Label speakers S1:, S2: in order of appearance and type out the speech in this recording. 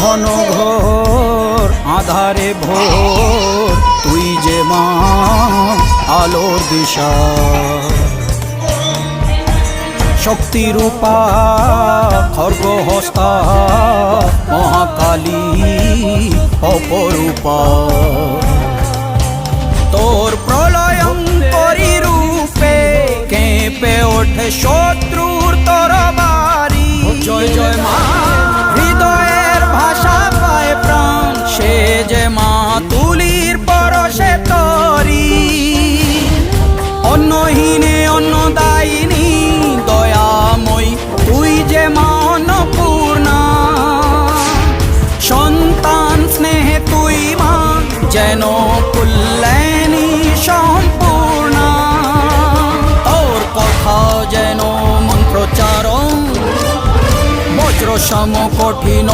S1: ঘন ঘোর আধারে ভোর, তুই যে মা আলোর দিশা। শক্তিরূপা খর্গহস্তা মহাকালী অপরূপা, তোর প্রলয়ঙ্করী রূপে কেঁপে ওঠে শত্রুর তরবারি। জয় জয় মা, হৃদয়ের ভাষা পায় প্রাণ, সে যে মা তুলির পরশে তরি। অন্নহীনে অন্নদায়িনী দয়াময়ী, তুই যে মা অন্নপূর্ণা। সন্তান স্নেহে তুই মা যেন কল্যাণী সম্পূর্ণা। তোর কথা যেন মন্ত্রোচ্চারণ, বজ্র সম কঠিন